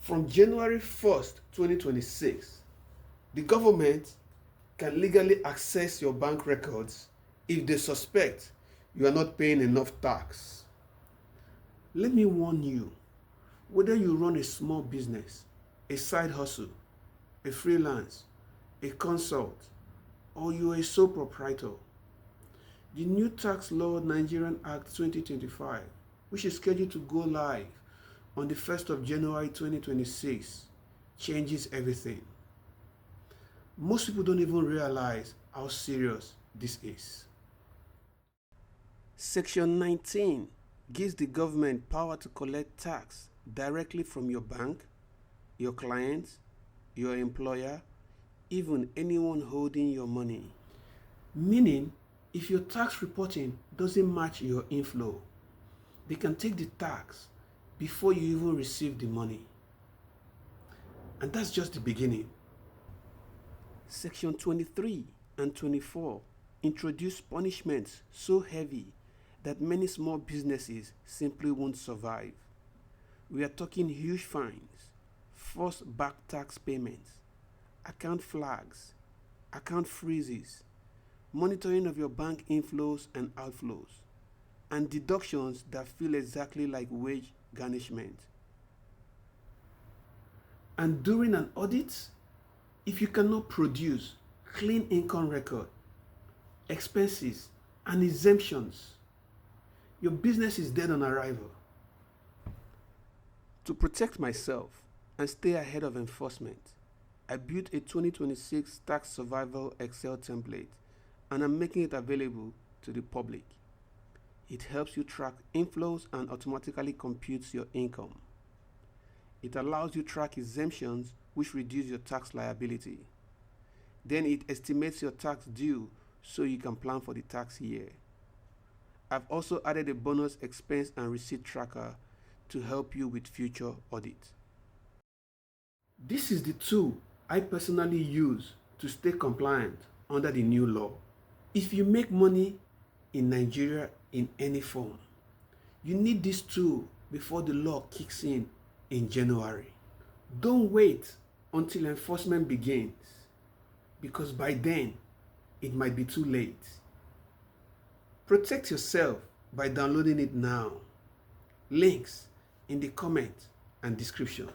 From January 1st, 2026, the government can legally access your bank records if they suspect you are not paying enough tax. Let me warn you, whether you run a small business, a side hustle, a freelance, a consult, or you are a sole proprietor, the new tax law Nigerian Act 2025, which is scheduled to go live on the 1st of January 2026, changes everything. Most people don't even realize how serious this is. Section 19 gives the government power to collect tax directly from your bank, your clients, your employer, even anyone holding your money. Meaning, if your tax reporting doesn't match your inflow, they can take the tax before you even receive the money. And that's just the beginning. Section 23 and 24 introduce punishments so heavy that many small businesses simply won't survive. We are talking huge fines, forced back tax payments, account flags, account freezes, monitoring of your bank inflows and outflows, and deductions that feel exactly like wage garnishment. And during an audit, if you cannot produce clean income record, expenses, and exemptions, your business is dead on arrival. To protect myself and stay ahead of enforcement, I built a 2026 tax survival Excel template and I'm making it available to the public. It helps you track inflows and automatically computes your income. It allows you to track exemptions, which reduce your tax liability. Then it estimates your tax due so you can plan for the tax year. I've also added a bonus expense and receipt tracker to help you with future audits. This is the tool I personally use to stay compliant under the new law. If you make money in Nigeria in any form, you need this tool before the law kicks in January. Don't wait until enforcement begins, because by then it might be too late. Protect yourself by downloading it now. Links in the comment and description.